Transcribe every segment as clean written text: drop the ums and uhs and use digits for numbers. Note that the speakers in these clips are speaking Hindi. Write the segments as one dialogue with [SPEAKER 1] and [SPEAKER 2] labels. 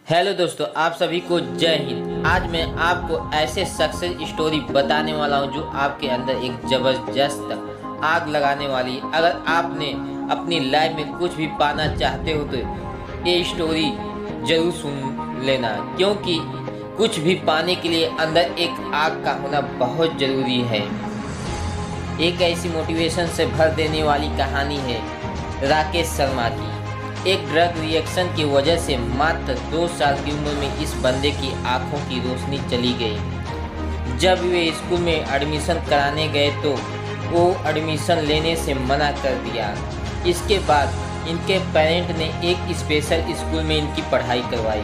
[SPEAKER 1] हेलो दोस्तों, आप सभी को जय हिंद। आज मैं आपको ऐसे सक्सेस स्टोरी बताने वाला हूं जो आपके अंदर एक ज़बरदस्त आग लगाने वाली है। अगर आपने अपनी लाइफ में कुछ भी पाना चाहते हो तो ये स्टोरी ज़रूर सुन लेना, क्योंकि कुछ भी पाने के लिए अंदर एक आग का होना बहुत ज़रूरी है। एक ऐसी मोटिवेशन से भर देने वाली कहानी है राकेश शर्मा की। एक ड्रग रिएक्शन की वजह से मात्र 2 साल की उम्र में इस बंदे की आंखों की रोशनी चली गई। जब वे स्कूल में एडमिशन कराने गए तो वो एडमिशन लेने से मना कर दिया। इसके बाद इनके पेरेंट ने एक स्पेशल स्कूल में इनकी पढ़ाई करवाई।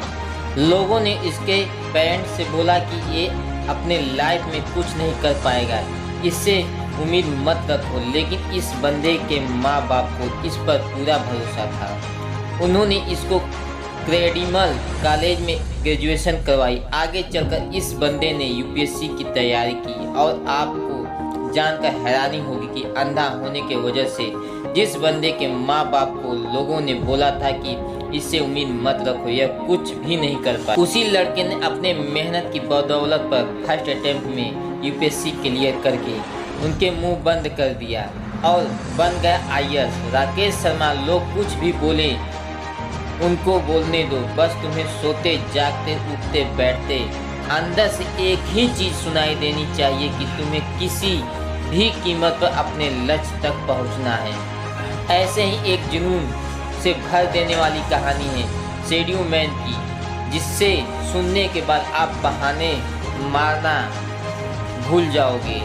[SPEAKER 1] लोगों ने इसके पेरेंट्स से बोला कि ये अपने लाइफ में कुछ नहीं कर पाएगा, इससे उम्मीद मत रखो, लेकिन इस बंदे के माँ बाप को इस पर पूरा भरोसा था। उन्होंने इसको क्रेडिमल कॉलेज में ग्रेजुएशन करवाई। आगे चलकर इस बंदे ने यूपीएससी की तैयारी की और आपको जानकर हैरानी होगी कि अंधा होने की वजह से जिस बंदे के माँ बाप को लोगों ने बोला था कि इससे उम्मीद मत रखो, यह कुछ भी नहीं कर पाया, उसी लड़के ने अपने मेहनत की बदौलत पर फर्स्ट अटेम्प्ट में यूपीएससी क्लियर करके उनके मुंह बंद कर दिया और बन गया आईएएस। राकेश शर्मा लोग कुछ भी बोले उनको बोलने दो, बस तुम्हें सोते जागते उठते बैठते अंदर से एक ही चीज़ सुनाई देनी चाहिए कि तुम्हें किसी भी कीमत पर अपने लक्ष्य तक पहुंचना है। ऐसे ही एक जुनून से भर देने वाली कहानी है शेड्यू मैन की, जिससे सुनने के बाद आप बहाने मारना भूल जाओगे।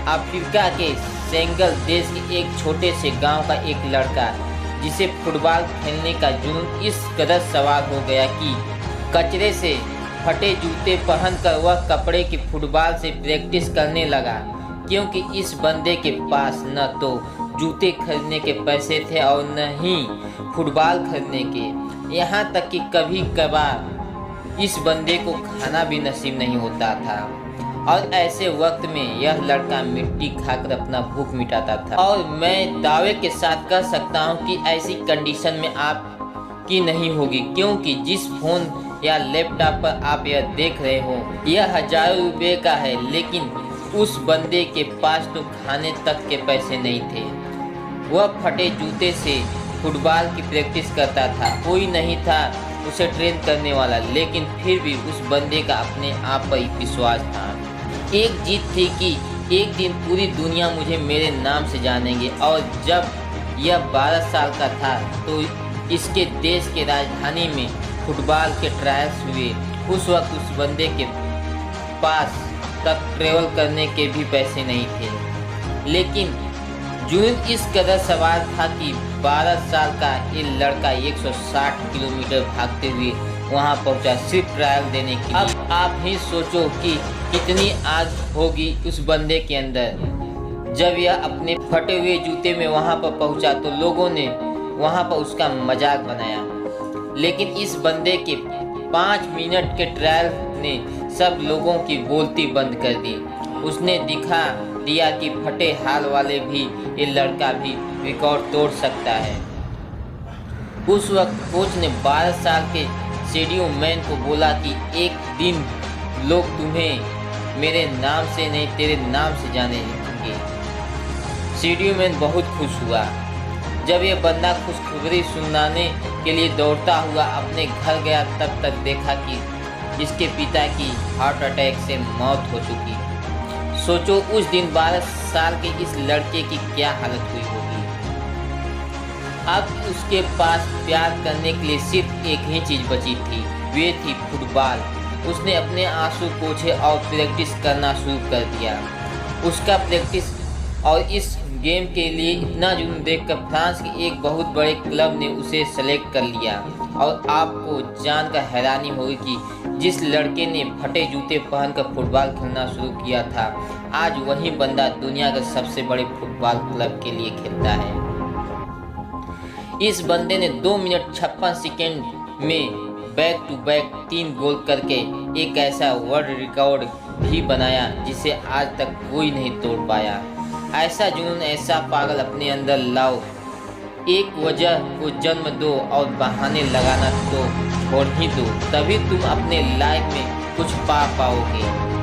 [SPEAKER 1] अफ्रीका के सेनेगल देश के एक छोटे से गांव का एक लड़का जिसे फुटबॉल खेलने का जुनून इस कदर सवार हो गया कि कचरे से फटे जूते पहनकर वह कपड़े की फुटबॉल से प्रैक्टिस करने लगा, क्योंकि इस बंदे के पास न तो जूते खरीदने के पैसे थे और न ही फुटबॉल खरीदने के। यहाँ तक कि कभी कभार इस बंदे को खाना भी नसीब नहीं होता था। और ऐसे वक्त में यह लड़का मिट्टी खाकर अपना भूख मिटाता था। और मैं दावे के साथ कह सकता हूँ कि ऐसी कंडीशन में आप की नहीं होगी, क्योंकि जिस फोन या लैपटॉप पर आप यह देख रहे हो यह हजारों रुपए का है, लेकिन उस बंदे के पास तो खाने तक के पैसे नहीं थे। वह फटे जूते से फुटबॉल की प्रैक्टिस करता था, कोई नहीं था उसे ट्रेन करने वाला, लेकिन फिर भी उस बंदे का अपने आप पर विश्वास था। एक जीत थी कि एक दिन पूरी दुनिया मुझे मेरे नाम से जानेंगे। और जब यह 12 साल का था तो इसके देश के राजधानी में फुटबॉल के ट्रायल्स हुए। उस वक्त उस बंदे के पास तक ट्रेवल करने के भी पैसे नहीं थे, लेकिन जुनून इस कदर सवार था कि 12 साल का ये लड़का 160 किलोमीटर भागते हुए वहां पहुंचा, सिर्फ ट्रायल देने के लिए। अब आप ही सोचो कि कितनी आग होगी उस बंदे के अंदर। जब यह अपने फटे हुए जूते में वहां पर पहुंचा तो लोगों ने वहां पर उसका मजाक बनाया, लेकिन इस बंदे के 5 मिनट के ट्रायल ने सब लोगों की बोलती बंद कर दी। उसने दिखा दिया कि फटे हाल वाले भी ये लड़का भी रिकॉर्ड तोड़ सकता है। उस वक्त कोच ने 12 साल के शेड्यू मैन को बोला कि एक दिन लोग तुम्हें मेरे नाम से नहीं तेरे नाम से जानेंगे। शेड्यू मैन बहुत खुश हुआ। जब यह बंदा खुशखबरी सुनाने के लिए दौड़ता हुआ अपने घर गया, तब तक देखा कि इसके पिता की हार्ट अटैक से मौत हो चुकी। सोचो उस दिन 12 साल के इस लड़के की क्या हालत हुई होगी। अब उसके पास प्यार करने के लिए सिर्फ एक ही चीज़ बची थी, वे थी फुटबॉल। उसने अपने आंसू पोंछे और प्रैक्टिस करना शुरू कर दिया। उसका प्रैक्टिस और इस गेम के लिए इतना जुनून देखकर फ्रांस के एक बहुत बड़े क्लब ने उसे सेलेक्ट कर लिया। और आपको जानकर हैरानी होगी कि जिस लड़के ने फटे जूते पहनकर फुटबॉल खेलना शुरू किया था, आज वही बंदा दुनिया के सबसे बड़े फुटबॉल क्लब के लिए खेलता है। इस बंदे ने 2 मिनट 56 सेकेंड में बैक टू बैक 3 गोल करके एक ऐसा वर्ल्ड रिकॉर्ड भी बनाया जिसे आज तक कोई नहीं तोड़ पाया। ऐसा जुनून, ऐसा पागल अपने अंदर लाओ, एक वजह को जन्म दो और बहाने लगाना तो छोड़ ही दो, तभी तुम अपने लाइफ में कुछ पा पाओगे।